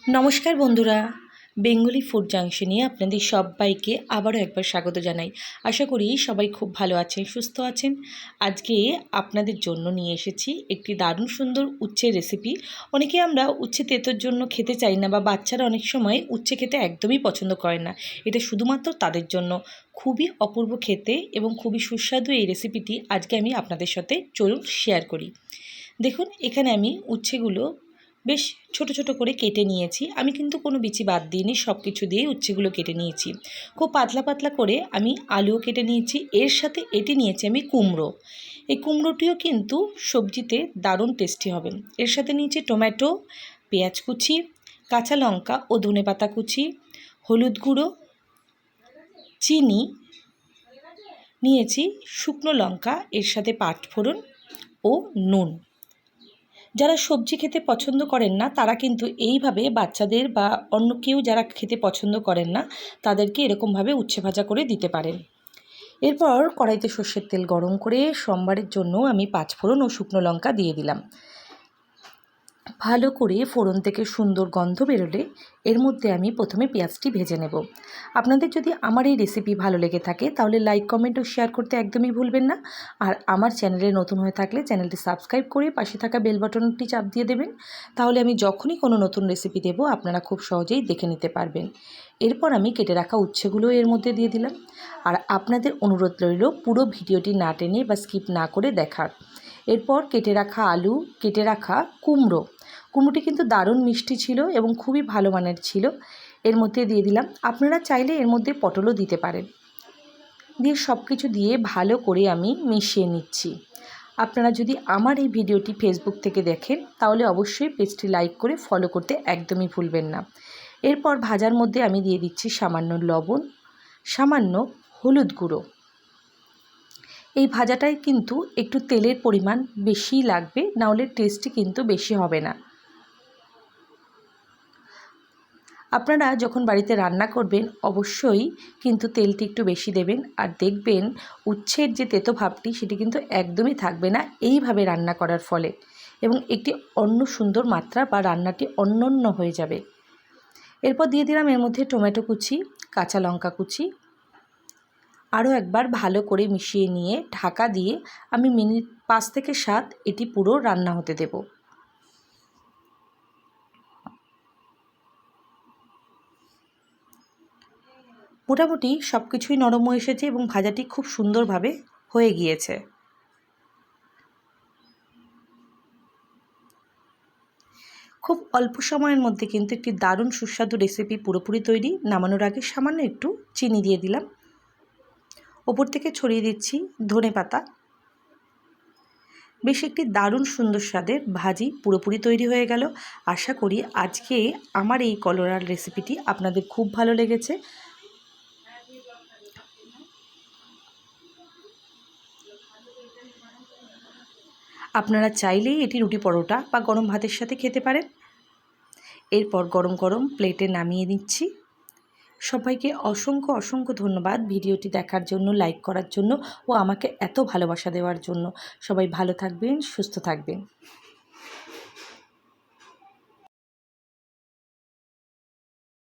নমস্কার বন্ধুরা, Bengali food জাংশনে আপনাদের সবাইকে আবারও একবার স্বাগত জানাই। আশা করি সবাই খুব ভালো আছেন, সুস্থ আছেন। আজকে আপনাদের জন্য নিয়ে এসেছি একটি দারুণ সুন্দর উচ্ছের রেসিপি। অনেকে আমরা উচ্ছে তেঁতোর জন্য খেতে চাই না, বা বাচ্চারা অনেক সময় উচ্ছে খেতে একদমই পছন্দ করে না। এটা শুধুমাত্র তাদের জন্য খুবই অপূর্ব খেতে এবং খুবই সুস্বাদু এই রেসিপিটি আজকে আমি আপনাদের সাথে চলুন শেয়ার করি। দেখুন, এখানে আমি উচ্ছেগুলো বেশ ছোট ছোট করে কেটে নিয়েছি। আমি কিন্তু কোনো বিচি বাদ দিইনি, সব কিছু দিয়েই উচ্ছেগুলো কেটে নিয়েছি। খুব পাতলা পাতলা করে আমি আলুও কেটে নিয়েছি, এর সাথে এটি নিয়েছি আমি কুমড়ো। এই কুমড়োটিও কিন্তু সবজিতে দারুণ টেস্টি হবে। এর সাথে নিয়েছি টমেটো, পেঁয়াজ কুচি, কাঁচা লঙ্কা ও ধনেপাতা কুচি, হলুদ গুঁড়ো, চিনি নিয়েছি, শুকনো লঙ্কা, এর সাথে পাঁচফোড়ন ও নুন। যারা সবজি খেতে পছন্দ করেন না তারা কিন্তু এইভাবে বাচ্চাদের বা অন্য কেউ যারা খেতে পছন্দ করেন না তাদেরকে এরকমভাবে উচ্ছে ভাজা করে দিতে পারেন। এরপর কড়াইতে সর্ষের তেল গরম করে সোমবারের জন্য আমি পাঁচফোড়ন ও শুকনো লঙ্কা দিয়ে দিলাম। ভালো করে ফোড়ন থেকে সুন্দর গন্ধ বেরোলে এর মধ্যে আমি প্রথমে পেঁয়াজটি ভেজে নেব। আপনাদের যদি আমার এই রেসিপি ভালো লেগে থাকে তাহলে লাইক, কমেন্ট ও শেয়ার করতে একদমই ভুলবেন না। আর আমার চ্যানেলে নতুন হয়ে থাকলে চ্যানেলটি সাবস্ক্রাইব করে পাশে থাকা বেল বাটনটি চাপ দিয়ে দেবেন। তাহলে আমি যখনই কোনো নতুন রেসিপি দেব আপনারা খুব সহজেই দেখে নিতে পারবেন। এরপর আমি কেটে রাখা উচ্ছেগুলো এর মধ্যে দিয়ে দিলাম। আর আপনাদের অনুরোধ রইল পুরো ভিডিওটি না টেনে বা স্কিপ না করে দেখার। এরপর কেটে রাখা আলু, কেটে রাখা কুমড়োটি কিন্তু দারুণ মিষ্টি ছিল এবং খুবই ভালো মানের ছিল, এর মধ্যে দিয়ে দিলাম। আপনারা চাইলে এর মধ্যে পটলও দিতে পারেন। দিয়ে সব কিছু দিয়ে ভালো করে আমি মিশিয়ে নিচ্ছি। আপনারা যদি আমার এই ভিডিওটি ফেসবুক থেকে দেখেন তাহলে অবশ্যই পেজটি লাইক করে ফলো করতে একদমই ভুলবেন না। এরপর ভাজার মধ্যে আমি দিয়ে দিচ্ছি সামান্য লবণ, সামান্য হলুদ গুঁড়ো। এই ভাজাটায় কিন্তু একটু তেলের পরিমাণ বেশিই লাগবে, নাহলে টেস্টটি কিন্তু বেশি হবে না। আপনারা যখন বাড়িতে রান্না করবেন অবশ্যই কিন্তু তেলটি একটু বেশি দেবেন, আর দেখবেন উচ্ছের যে তেতো ভাবটি সেটি কিন্তু একদমই থাকবে না এইভাবে রান্না করার ফলে, এবং একটি অন্য সুন্দর মাত্রা বা রান্নাটি অনন্য হয়ে যাবে। এরপর দিয়ে দিলাম এর মধ্যে টমেটো কুচি, কাঁচা লঙ্কা কুচি। আরও একবার ভালো করে মিশিয়ে নিয়ে ঢাকা দিয়ে আমি মিনিট 5 থেকে 7 এটি পুরো রান্না হতে দেব। মোটামুটি সব কিছুই নরম হয়ে এসেছে এবং ভাজাটি খুব সুন্দরভাবে হয়ে গিয়েছে। খুব অল্প সময়ের মধ্যে কিন্তু একটি দারুণ সুস্বাদু রেসিপি পুরোপুরি তৈরি। নামানোর আগে সামান্য একটু চিনি দিয়ে দিলাম। ওপর থেকে ছড়িয়ে দিচ্ছি ধনেপাতা। বেশ একটি দারুণ সুন্দর স্বাদের ভাজি পুরোপুরি তৈরি হয়ে গেল। আশা করি আজকে আমার এই কলরার রেসিপিটি আপনাদের খুব ভালো লেগেছে। আপনারা চাইলেই এটি রুটি, পরোটা বা গরম ভাতের সাথে খেতে পারেন। এরপর গরম গরম প্লেটে নামিয়ে নিচ্ছি। সবাইকে অসংখ্য অসংখ্য ধন্যবাদ ভিডিওটি দেখার জন্য, লাইক করার জন্য ও আমাকে এত ভালোবাসা দেওয়ার জন্য। সবাই ভালো থাকবেন, সুস্থ থাকবেন।